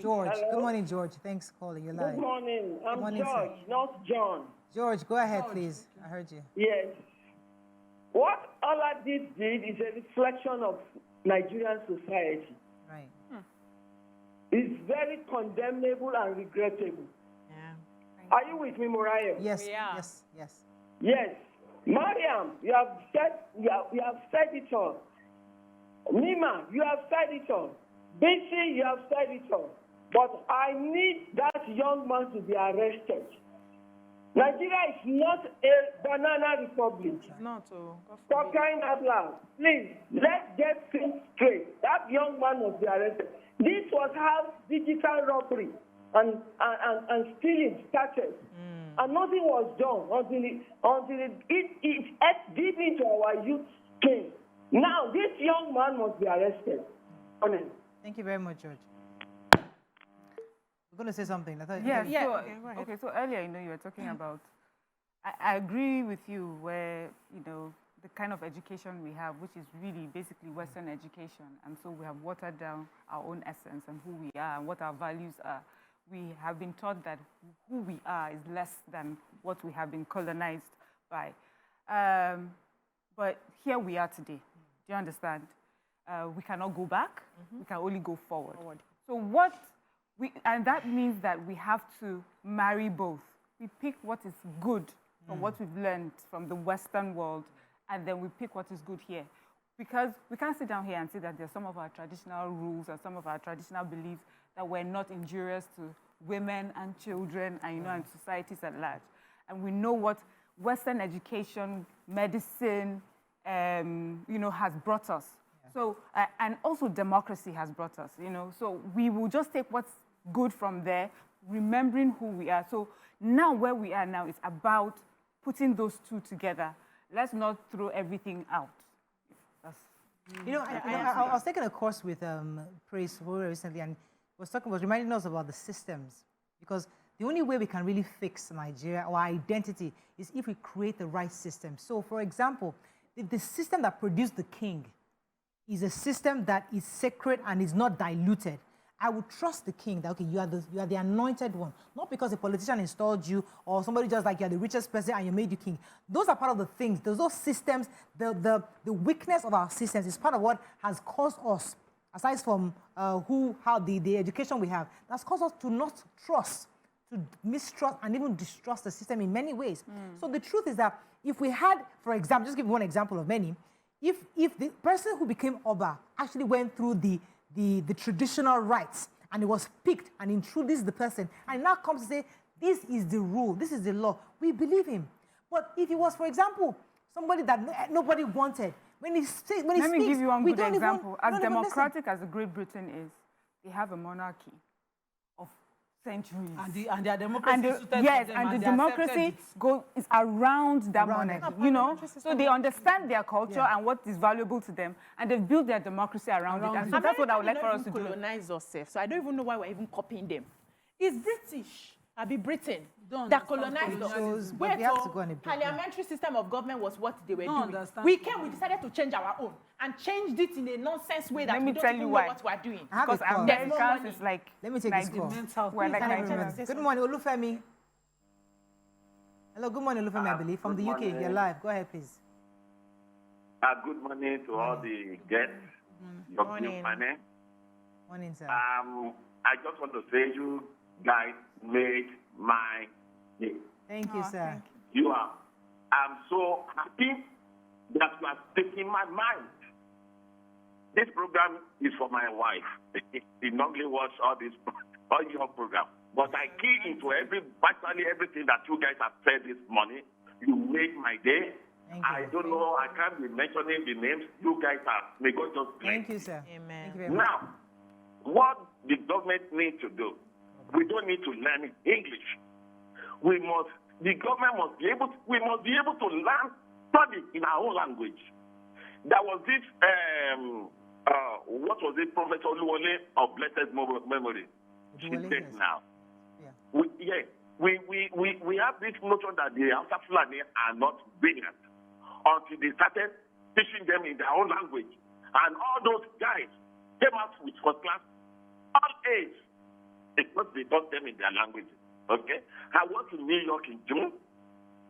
George. Hello? Good morning, George. Thanks for calling. You're live. Good morning. I'm Good morning, George, sir. not John. George, go ahead, please. I heard you. Yes. What Oadips did is a reflection of Nigerian society. Right. It's very condemnable and regrettable. Yeah. Are you with me, Moriah? Yes, Yeah. yes, yes. Yes. Mariam, you have said it all. Nyma, you have said it all. BC, you have said it all. But I need that young man to be arrested. Nigeria is not a banana republic. It's not. Oh, For crying out loud, please, let's get things straight. That young man must be arrested. This was how digital robbery and stealing started. And nothing was done until it ate deep into our youth skin. Now, this young man must be arrested. Amen. Thank you very much, George. We're going to say something. I thought, Yeah, okay. so, okay, so earlier, you were talking about, I agree with you where, the kind of education we have, which is really basically Western education. And so we have watered down our own essence and who we are and what our values are. We have been taught that who we are is less than what we have been colonized by. But here we are today. Do you understand? We cannot go back. We can only go forward. So and that means that we have to marry both. We pick what is good from what we've learned from the Western world, and then we pick what is good here. Because we can't sit down here and say that there's some of our traditional rules and some of our traditional beliefs that were not injurious to women and children and, and societies at large. And we know what Western education, medicine, has brought us. So, and also democracy has brought us, So we will just take what's good from there, remembering who we are. So now where we are now is about putting those two together. Let's not throw everything out. I was taking a course with Praise recently, and was reminding us about the systems. Because the only way we can really fix Nigeria, our identity, is if we create the right system. So, for example, the system that produced the king is a system that is sacred and is not diluted. I would trust the king that, okay, you are the anointed one. Not because a politician installed you or somebody just like you're the richest person and you made you king. Those are part of the things. Those systems, the weakness of our systems is part of what has caused us, aside from the education we have, that's caused us to not trust, to mistrust and even distrust the system in many ways. So the truth is that if we had, for example, just give one example of many, if the person who became Oba actually went through the traditional rites and it was picked and introduced the person and now comes to say, this is the rule, this is the law, we believe him. But if it was, for example, somebody that nobody wanted, when he speaks, Let me give you one good example. As democratic as Great Britain is, they have a monarchy of centuries. And their democracy is suited to yes, them, and the democracy is around that monarchy, So they understand their culture and what is valuable to them, and they've built their democracy around it. And so that's what I would like for us to do. Colonize ourselves, so I don't even know why we're even copying them. It's British. I'll be Britain that colonized us. Wait, parliamentary system of government was what they were doing. We decided to change our own and changed it in a nonsense way that we don't even know what we're doing. Because Americans is like, let me take this call. We're like Nigerians. Good morning, Olufemi. Hello, good morning, Olufemi, I believe, from the UK. You're live. Go ahead, please. Good morning to all the guests. Morning. Morning, sir. I just want to say you guys made my day. Thank you, sir. Thank you. I'm so happy that you are speaking my mind. This program is for my wife. She normally watch all your program. But I key into virtually everything that you guys have said this morning. You made my day. I don't know, I can't be mentioning the names. You guys are. May God just bless. Thank you, sir. Amen. Thank you very much. Now, what the government needs to do, we don't need to learn English. The government must be able to learn, study in our own language. There was this, what was it, Professor Oluwole of blessed memory. She's dead now. Yeah. We have this notion that the Hausa Fulani are not brilliant until they started teaching them in their own language. And all those guys came out with first class, all A's. they taught them in their language. Okay? I was in New York in June.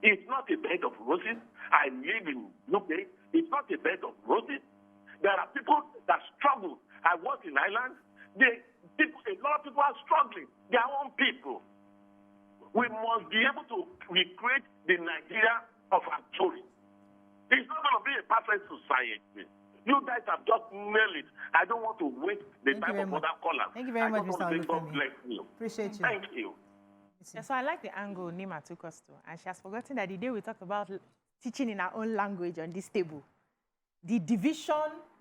It's not a bed of roses. I live in UK. It's not a bed of roses. There are people that struggle. I was in Ireland. A lot of people are struggling. Their own people. We must be able to recreate the Nigeria of our story. It's not going to be a perfect society. You guys have just nailed it. I don't want to waste the time of other callers. Thank you very much, Mr. God bless you. Appreciate you. Thank you. Yeah, so I like the angle Nyma took us to, and she has forgotten that the day we talked about teaching in our own language on this table, the division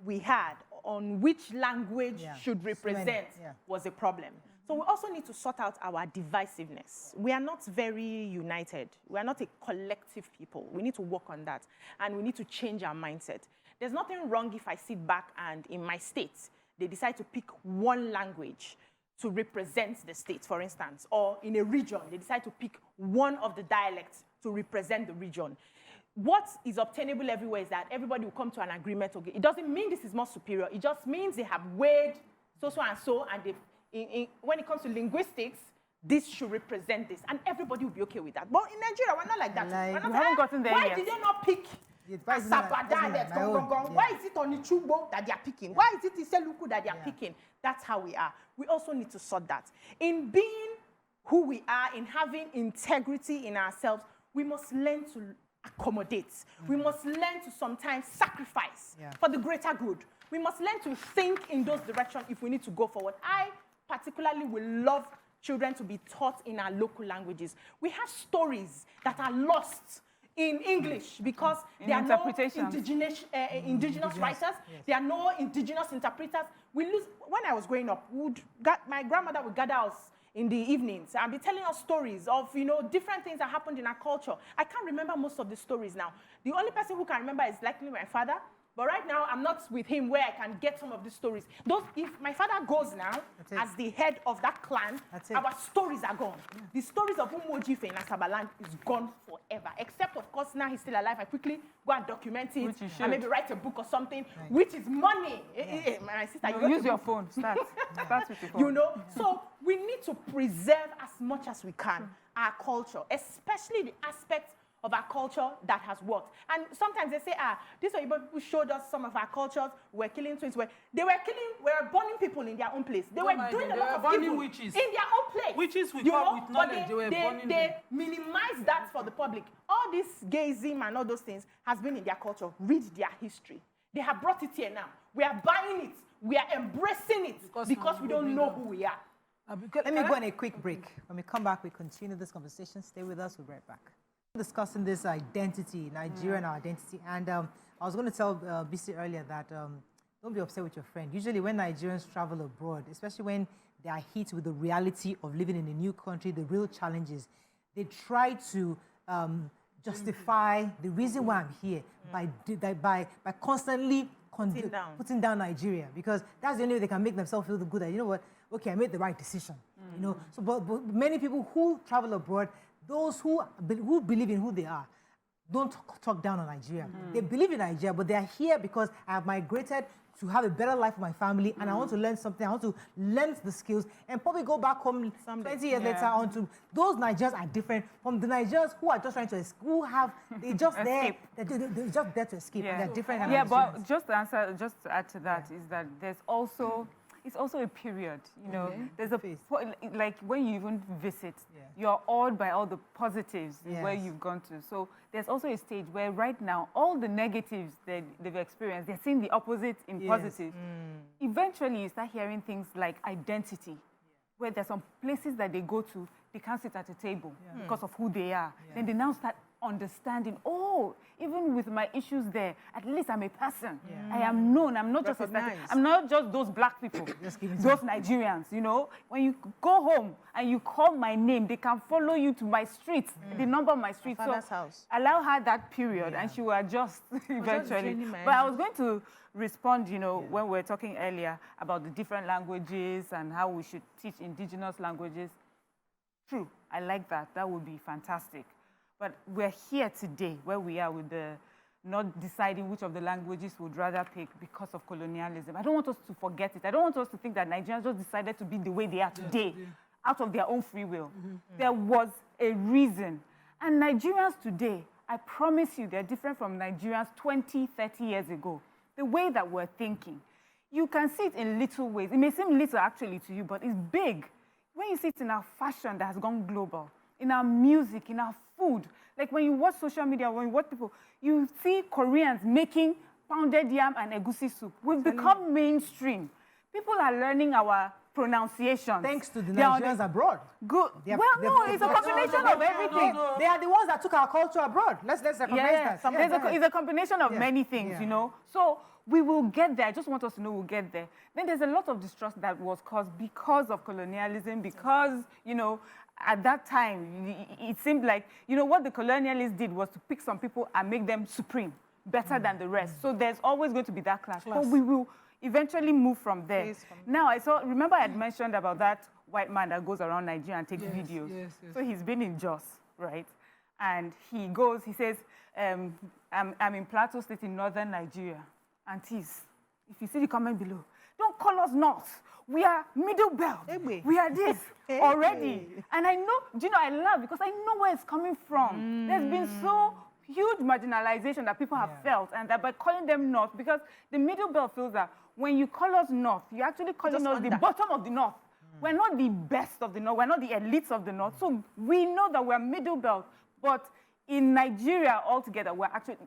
we had on which language should represent was a problem. So we also need to sort out our divisiveness. We are not very united. We are not a collective people. We need to work on that, and we need to change our mindset. There's nothing wrong if I sit back and in my state, they decide to pick one language to represent the state, for instance, or in a region, they decide to pick one of the dialects to represent the region. What is obtainable everywhere is that everybody will come to an agreement. Okay? It doesn't mean this is more superior. It just means they have weighed so and so, and when it comes to linguistics, this should represent this, and everybody will be okay with that. But in Nigeria, we're not like that. Like, We're not haven't gotten there why yet. did they not pick Asaba dialect? Why is it Onichugbo that they are picking? Why is it Iseluku that they are picking? That's how we are. We also need to sort that. In being who we are, in having integrity in ourselves, we must learn to accommodate. We must learn to sometimes sacrifice for the greater good. We must learn to think in those directions if we need to go forward. I particularly will love children to be taught in our local languages. We have stories that are lost in English because there are no indigenous writers. There are no indigenous interpreters. We lose. When I was growing up, my grandmother would gather us in the evenings and be telling us stories of, different things that happened in our culture. I can't remember most of the stories now. The only person who can remember is likely my father. But right now, I'm not with him where I can get some of the stories. If my father goes now as the head of that clan, our stories are gone. The stories of Umojife in Asabaland is gone forever. Except, of course, now he's still alive. I quickly go and document it and maybe write a book or something, which is money. My sister, you use your phone. Start with your phone. So we need to preserve as much as we can our culture, especially the aspects of our culture that has worked. And sometimes they say, these Oyibo people showed us some of our cultures. We're killing twins. We're burning people in their own place. They were doing a lot of evil witches. in their own place. Witches with knowledge, they minimize that for the public. All this gayism and all those things has been in their culture. Read their history. They have brought it here now. We are buying it. We are embracing it because we don't know who we are. Let me go on a quick break. When we come back, we continue this conversation. Stay with us. We'll be right back. Discussing this identity, Nigerian identity, and I was going to tell BC earlier that don't be upset with your friend. Usually when Nigerians travel abroad, especially when they are hit with the reality of living in a new country, the real challenges, they try to justify the reason why I'm here by constantly putting down Nigeria, because that's the only way they can make themselves feel good that, you know what, okay, I made the right decision. So but many people who travel abroad, those who believe in who they are, don't talk down on Nigeria. They believe in Nigeria, but they are here because I have migrated to have a better life for my family, and I want to learn something. I want to learn the skills, and probably go back home 20 years later on to those Nigerians are different from the Nigerians who are just trying to they're just there to escape. And they're different. But just to add to that is that it's also a period, There's like when you even visit, you're awed by all the positives where you've gone to. So there's also a stage where right now, all the negatives that they've experienced, they're seeing the opposite in positive. Eventually, you start hearing things like identity, where there's some places that they go to, they can't sit at a table because of who they are. Then they now start understanding, even with my issues there, at least I'm a person. I am known. I'm not just I'm not just those black people, those Nigerians, When you go home and you call my name, they can follow you to my street, the number of my street. So house. Allow her that period and she will adjust eventually. But I was going to respond, when we were talking earlier about the different languages and how we should teach indigenous languages. True, I like that. That would be fantastic. But we're here today where we are with the not deciding which of the languages we'd rather pick because of colonialism. I don't want us to forget it. I don't want us to think that Nigerians just decided to be the way they are today. out of their own free will. There was a reason. And Nigerians today, I promise you, they're different from Nigerians 20, 30 years ago. The way that we're thinking. You can see it in little ways. It may seem little actually to you, but it's big. When you see it in our fashion that has gone global, in our music, in our food. Like when you watch social media, when you watch people, you see Koreans making pounded yam and egusi soup. We've become mainstream. People are learning our pronunciations. Thanks to the Nigerians abroad. Good. It's a combination of everything. They are the ones that took our culture abroad. Let's recognize that. It's a combination of many things, you know. So we will get there. I just want us to know we'll get there. Then there's a lot of distrust that was caused because of colonialism, because, you know, at that time, it seemed like, you know, what the colonialists did was to pick some people and make them supreme, better than the rest. So there's always going to be that clash. But we will eventually move from there. Now, remember I had mentioned about that white man that goes around Nigeria and takes videos. Yes. So he's been in Jos, right? And he says, I'm in Plateau State in northern Nigeria. Aunties, if you see the comment below, don't call us North. We are middle belt. We are this already. And I know, do you know, I laugh because I know where it's coming from. There's been so huge marginalization that people have felt, and that by calling them North, because the middle belt feels that when you call us North, you're actually calling us the bottom of the North. We're not the best of the North. We're not the elites of the North. So we know that we're middle belt, but in Nigeria altogether,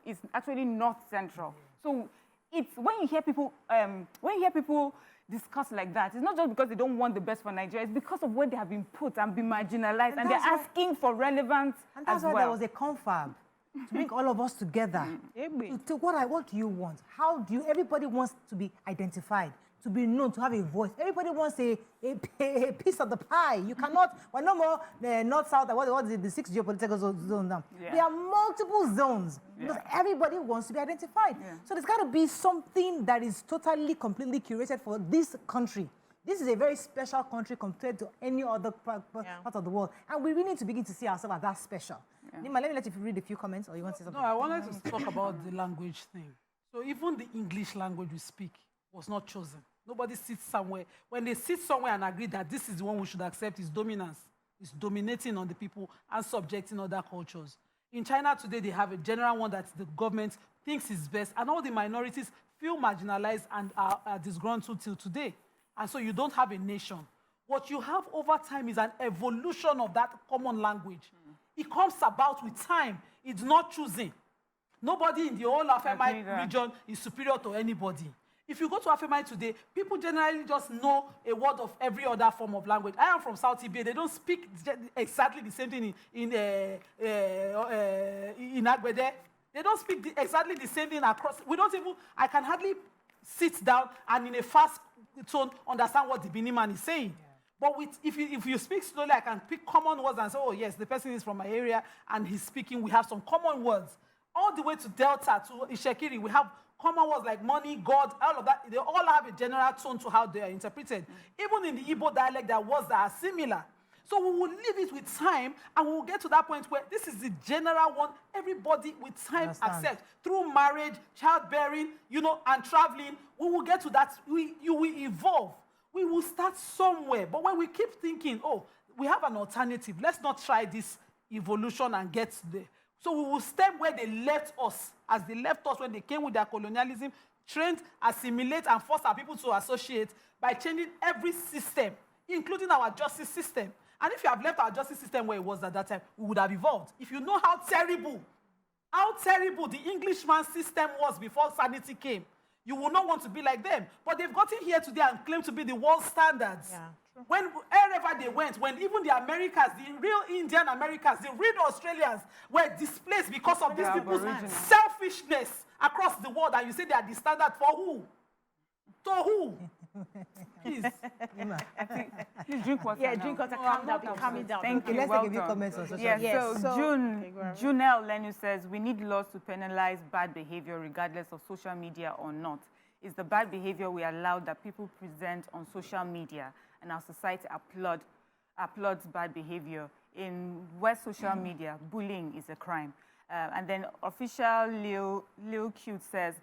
it's actually North Central. So it's when you hear people discuss like that, it's not just because they don't want the best for Nigeria, it's because of where they have been put and been marginalized, and they're asking for relevance and that's as why there was a confab to bring all of us together. What do you want? How do you, everybody wants to be identified, to be known, to have a voice. Everybody wants a piece of the pie. You cannot, we're no more the north-south, what is it, the 6 geopolitical zones now. There are multiple zones because everybody wants to be identified. So there's got to be something that is totally, completely curated for this country. This is a very special country compared to any other part of the world. And we really need to begin to see ourselves as that special. Nyma, let me let you read a few comments, or you want to say something? No, I wanted to talk about the language thing. So even the English language we speak was not chosen. Nobody sits somewhere. When they sit somewhere and agree that this is the one we should accept, is dominance. It's dominating on the people and subjecting other cultures. In China today, they have a general one that the government thinks is best, and all the minorities feel marginalized and are disgruntled till today. And so you don't have a nation. What you have over time is an evolution of that common language. It comes about with time. It's not choosing. Nobody in the whole Afemai region is superior to anybody. If you go to Afemai today, people generally just know a word of every other form of language. I am from South Ibe. They don't speak exactly the same thing in Agbede. They don't speak exactly the same thing across. I can hardly sit down and in a fast tone understand what the Benin man is saying. But if you speak slowly, I can pick common words and say, oh, yes, the person is from my area and he's speaking. We have some common words. All the way to Delta, to Ishekiri, we have common words like money, God, all of that. They all have a general tone to how they are interpreted. Even in the Igbo dialect, there are words that are similar. So we will leave it with time, and we will get to that point where this is the general one everybody with time accepts. Through marriage, childbearing, and traveling, we will get to that. You will evolve. We will start somewhere. But when we keep thinking, oh, we have an alternative, let's not try this evolution and get there. So we will step where they left us, as they left us when they came with their colonialism, trained, assimilate, and force our people to associate by changing every system, including our justice system. And if you have left our justice system where it was at that time, we would have evolved. If you know how terrible the Englishman system was before sanity came, you will not want to be like them. But they've gotten here today and claim to be the world standards. Wherever they went, when even the Americans, the real Indian Americans, the real Australians were displaced because of these people's selfishness across the world, and you say they are the standard for who? To who? Please. Please drink water. Yeah, drink water. Calm down. Thank you. Let's take a few comments on social media. So Junel Lenu says, we need laws to penalize bad behavior regardless of social media or not. It's the bad behavior we allow that people present on social media, and our society applauds bad behavior. In West social media, bullying is a crime. And then official Lil Cute says,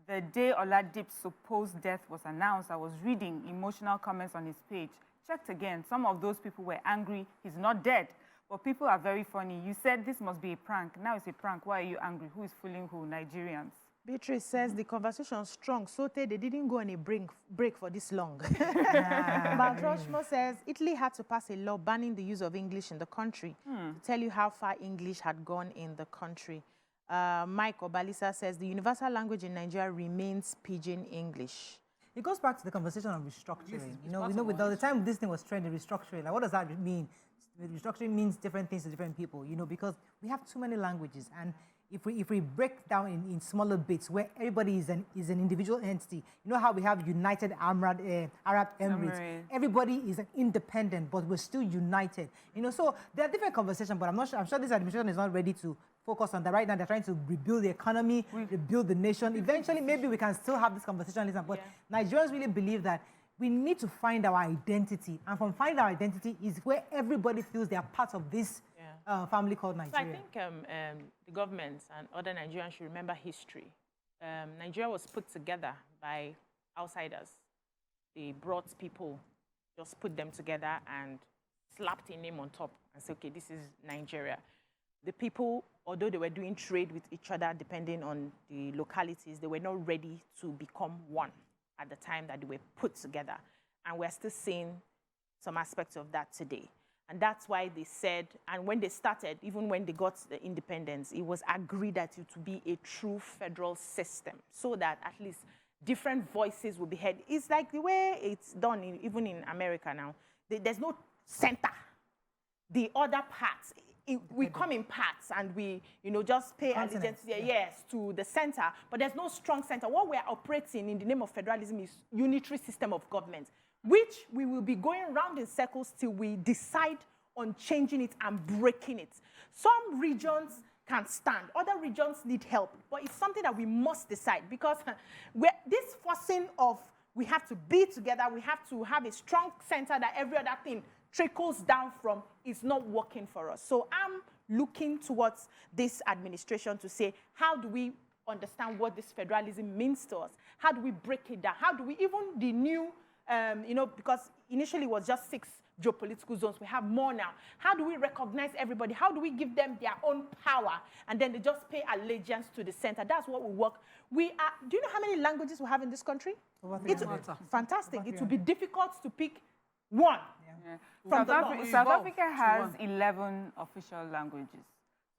the day Oladips' supposed death was announced, I was reading emotional comments on his page. checked again. Some of those people were angry. He's not dead. But people are very funny. You said this must be a prank. Now it's a prank. Why are you angry? Who is fooling who? Nigerians. Beatrice says the conversation strong. So they didn't go on a break for this long. Maltroshmo says Italy had to pass a law banning the use of English in the country to tell you how far English had gone in the country. Mike Obalisa says the universal language in Nigeria remains Pidgin English. It goes back to the conversation of restructuring. With the time this thing was trending, restructuring. Like, what does that mean? Restructuring means different things to different people. Because we have too many languages, and if we break down in smaller bits where everybody is an individual entity, how we have United Arab Emirates. Everybody is independent, but we're still united. So there are different conversations, but I'm sure this administration is not ready to focus on that right now. They're trying to rebuild the economy, rebuild the nation. Eventually, maybe we can still have this conversation, but Nigerians really believe that we need to find our identity, and from finding our identity is where everybody feels they are part of this family called Nigeria. So I think the government and other Nigerians should remember history. Nigeria was put together by outsiders. They brought people, just put them together and slapped a name on top and said, okay, this is Nigeria. The people, although they were doing trade with each other, depending on the localities, they were not ready to become one at the time that they were put together. And we're still seeing some aspects of that today. And that's why they said, and when they started, even when they got the independence, it was agreed that it would be a true federal system so that at least different voices will be heard. It's like the way it's done even in America now. There's no center. The other parts, we come in parts and we, just pay allegiance to the center, but there's no strong center. What we're operating in the name of federalism is unitary system of government, which we will be going round in circles till we decide on changing it and breaking it. Some regions can stand, other regions need help, but it's something that we must decide, because this forcing of we have to be together, we have to have a strong center that every other thing trickles down from, is not working for us. So I'm looking towards this administration to say, how do we understand what this federalism means to us? How do we break it down? How do we, even the new, because initially it was just 6 geopolitical zones, we have more now. How do we recognize everybody? How do we give them their own power? And then they just pay allegiance to the center. That's what we work. Do you know how many languages we have in this country? It's fantastic. It will be difficult to pick one. South Africa has 11 official languages.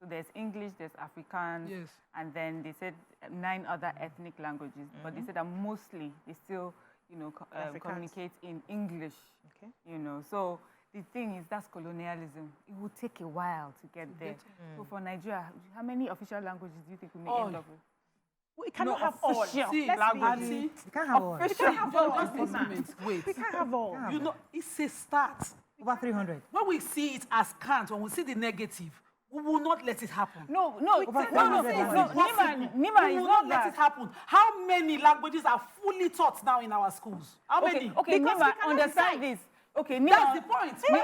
So there's English, there's Afrikaans, and then they said 9 other ethnic languages. But they said that mostly they still, communicate in English. Okay. So the thing is, that's colonialism. It will take a while to get there. So for Nigeria, how many official languages do you think we may end up with? We cannot have all. See, language. We can't have all. We can't have all. Wait. We can't have all. It's a start. Over 300. When we see it as can't, when we see the negative, we will not let it happen. No, Nyma, we will not let it happen. How many languages are fully taught now in our schools? How many? Okay, Nyma, understand this. Okay, Nyma, that's the point. No.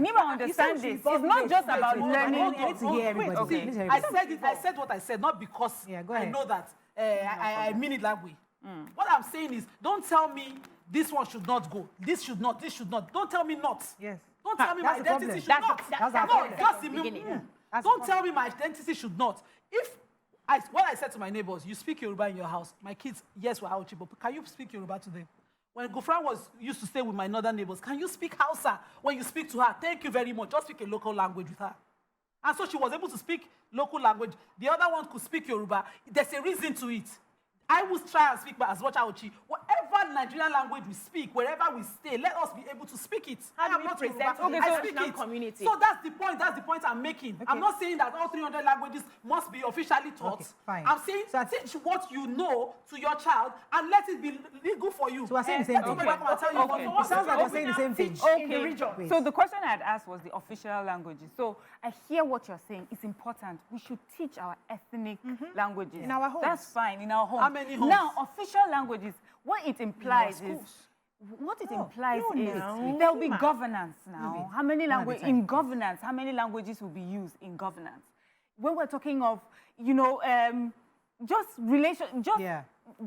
Nyma, understand this. It's not just about learning. I need to hear everybody. I said what I said, not because I know that I mean it that way. What I'm saying is, don't tell me this one should not go. This should not. This should not. Don't tell me not. Yes. Don't tell me my identity should not. That's the beginning. Don't tell me my identity should not. What I said to my neighbors, you speak Yoruba in your house. My kids, yes, we're Hauchi, but can you speak Yoruba to them? When Gofran used to stay with my northern neighbors, can you speak Hausa when you speak to her? Thank you very much. Just speak a local language with her. And so she was able to speak local language. The other one could speak Yoruba. There's a reason to it. I will try and speak as much Hauchi. Whatever Nigerian language we speak, wherever we stay, let us be able to speak it. How do we present I speak it. Community? So that's the point. That's the point I'm making. Okay. I'm not saying that all 300 languages must be officially taught. Okay, fine. I'm saying teach what you know to your child and let it be legal for you. So we're saying the same thing. It sounds like we're saying the same thing. Okay. So the question I had asked was the official languages. So I hear what you're saying. It's important. We should teach our ethnic languages. In our homes. That's fine, in our homes. How many homes? Now, official languages, what it implies is there'll be governance now. How many languages in governance? How many languages will be used in governance? When we're talking of,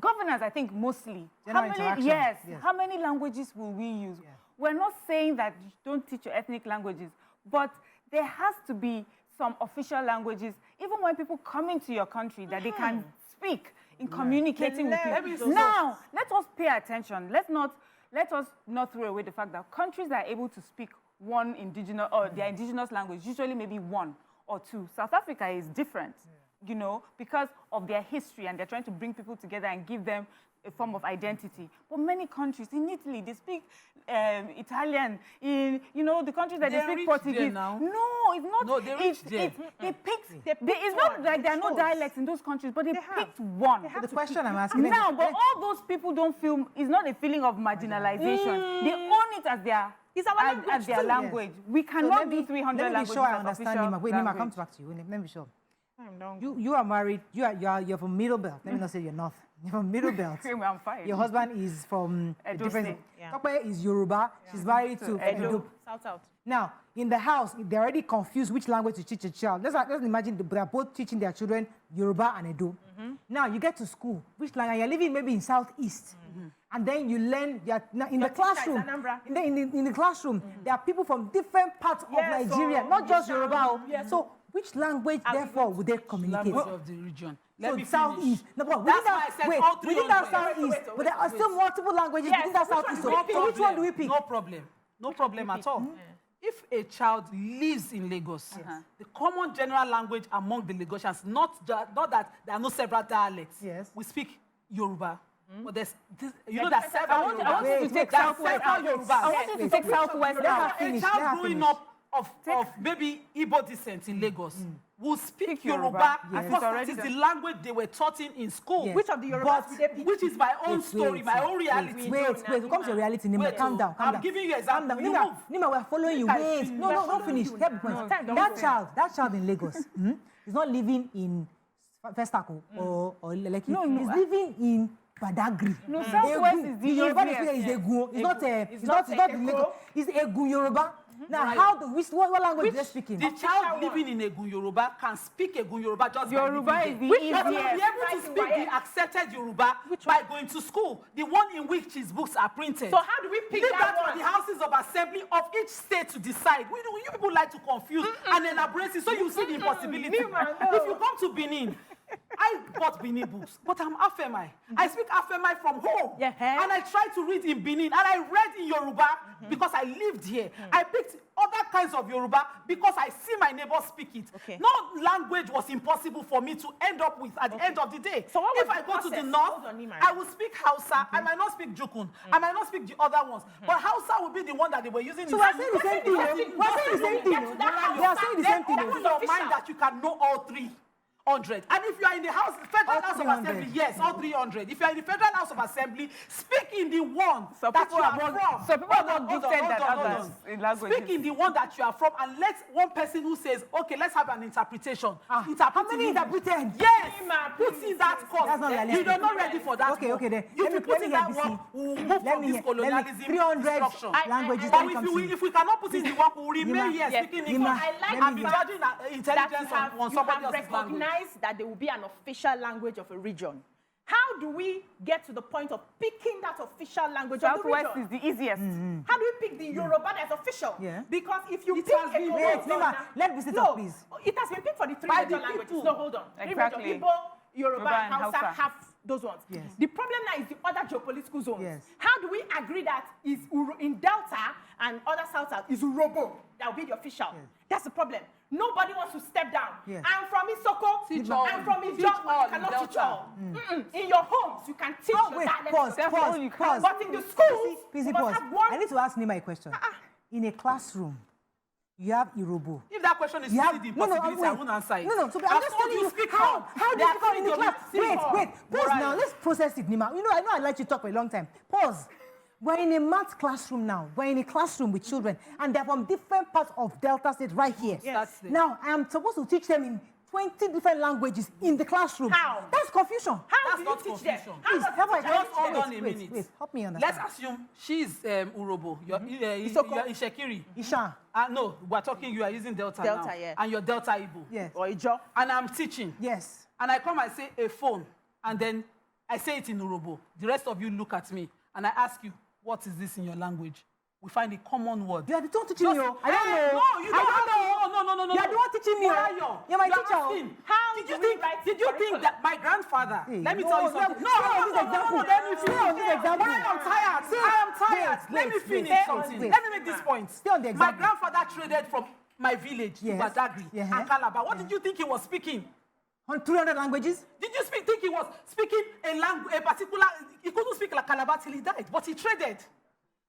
governance, I think mostly. How many languages will we use? Yeah. we're not saying that you don't teach your ethnic languages, but there has to be some official languages, even when people come into your country, that they can speak in communicating with people. Now, let us pay attention. Let us not throw away the fact that countries that are able to speak one indigenous or their indigenous language, usually maybe one or two. South Africa is different, you know, because of their history, and they're trying to bring people together and give them a form of identity. But many countries, in Italy, they speak Italian. In, you know, the countries that they speak Portuguese. Now. No, it's not. No, they reached there. It's not like there are no dialects in those countries, but they picked one. The question I'm asking Now, but all those people don't feel, it's not a feeling of marginalization. They own it as their language. Yes. We cannot do 300 languages. Let me be sure I understand, Nyma. Wait, Nyma, come back to you. Let me be sure. You are married. You're from Middle Belt. Let me not say you're North. You're from Middle Belt. I'm fine. Your husband is from a different. Yeah. Tope is Yoruba. She's married to Edo. South. Now, in the house, they're already confused which language to teach a child. Let's imagine they're both teaching their children Yoruba and Edo. Now, you get to school, which language? You're living maybe in Southeast. And then you learn, in the classroom, in the classroom, there are people from different parts of Nigeria, not just Yoruba. So, which language, therefore, would they communicate? Language of the region. Let me Southeast. No, but That's why I said all three within that languages. Southeast, but there are still multiple languages within that Southeast. So which one do we pick? No problem. No problem at all. If a child lives in Lagos, the common general language among the Lagosians, not that there are no several dialects. Yes. We speak Yoruba. But there's you know that several Yoruba. I want you to take Southwest out. I want you to take Southwest out. A child growing up of maybe Igbo descent in Lagos will speak Yoruba because that is the language they were taught in school. Which of the Yorubas will they pick? Which is my own story, my own reality. Wait, it comes to reality, Nyma. Calm down. I'm giving you example. Nyma, we're following you. Wait, no, don't finish. That child in Lagos is not living in Festaco or Lekki. No, he's living in Badagry. No, Southwest is the Yoruba is Egun. It's not Lagos. It's Egun Yoruba. Now, what language are they speaking? The child living in Egun Yoruba can speak Egun Yoruba just Yoruba by is the easiest. easiest. But will be able to speak the accepted Yoruba by going to school, the one in which his books are printed. So how do we pick Leave that that one? for the houses of assembly of each state to decide. You people like to confuse and elaborate it, so you see the impossibility. If you come to Benin, I bought Benin books, but I'm Afemai. I speak Afemai from home. And I try to read in Benin, and I read in Yoruba because I lived here. I picked other kinds of Yoruba because I see my neighbors speak it. No language was impossible for me to end up with at the end of the day. So if I go to the north, I will speak Hausa. I might not speak Jukun. I might not speak the other ones. But Hausa will be the one that they were using. So we're saying the same thing. We're saying the same thing. They are saying the same thing. Open your mind that you can know all 300. And if you are in the Federal House of Assembly, yes, all 300. If you are in the Federal House of Assembly, speak in the one that you are from. So people are not gifted than others in languages. Speak in the one that you are from, and let one person who says, okay, let's have an interpretation. How many interpreted? Yes, put in that course. That's not realistic. You're not ready for that. Okay, then. You put in that one, we'll move from this colonialism 300 instruction. languages. But if we cannot put in the work, we'll remain here speaking English and be judging intelligence on somebody else's language. That there will be an official language of a region. How do we get to the point of picking that official language of the region? Southwest is the easiest. How do we pick the Yoruba that's official? Because if you pick a Nyma, let me sit up, please. It has been picked for the 3 major languages. No, hold on. Exactly. Igbo, Yoruba, and Hausa have those ones. The problem now is the other geopolitical zones. How do we agree that is in Delta and other South is Urobo? That will be the official. That's the problem. Nobody wants to step down. I'm from Isoko. I'm from Ijo. You cannot teach all. In your homes, you can teach your dialect. Pause. But in the schools, Busy you pause. must have one. I need to ask Nyma a question. In a classroom, you have Irobo. If that question is still the impossibility, I won't answer it. No. So I'm just telling you how do you come in the class? Wait. Pause now. Let's process it, Nyma. I know I let you talk for a long time. Pause. We're in a math classroom now. We're in a classroom with children, and they're from different parts of Delta State right here. Now, I'm supposed to teach them in 20 different languages in the classroom. How? That's confusion. How That's do not you teach them? confusion. How Please, does help it me. teach Just them? hold on a minute. Wait, help me understand. Let's assume she's Urobo. You're Ishekiri. Isha. No, we're talking, you are using Delta now. And you're Delta Igbo. Yes. Or Ijo. And I'm teaching. Yes. And I come and say a phone. And then I say it in Urobo. The rest of you look at me. And I ask you, what is this in your language? we find a common word. You are the one teaching me. I don't know. No, you don't know. You are the one teaching me. You're my teacher. How Did you think that my grandfather? Let me tell you something. No. Let me finish. I am tired. Let me finish something. Let me make this point. Stay on the example. My grandfather traded from my village to Badagry and Calabar. What did you think he was speaking? On 300 languages? Did you think he was speaking a particular? He couldn't speak like Calabar till he died, but he traded.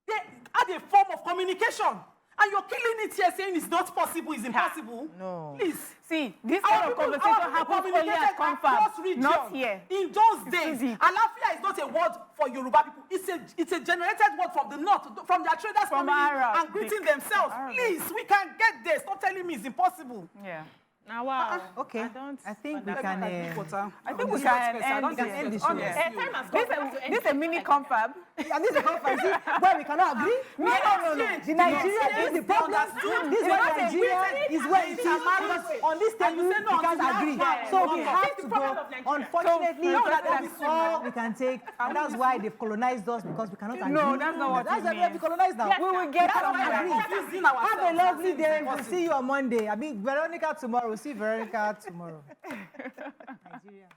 They had a form of communication. And you're killing it here saying it's not possible, it's impossible. No. Please. See, this kind of conversation happens only at confab, not here. In those days, Alafia is not a word for Yoruba people. It's a generated word from the north, from their traders from coming Arab, and greeting themselves. Please, we can get there. Stop telling me it's impossible. Yeah. Now, wow. Okay. I think we can. I think we can end the show. This is a mini confab. And this is a conference where we cannot agree. No. The Nigerian is the problem. This is where Nigeria is where it is. On this table, we can't agree. So we have to go. Unfortunately, that's all we can take. And that's why they've colonized us, because we cannot agree. No, that's not what it means. That's why we colonized now. We will get agree. Have a lovely day. We'll see you on Monday. I mean, Veronica tomorrow. We'll see Veronica tomorrow. Nigeria.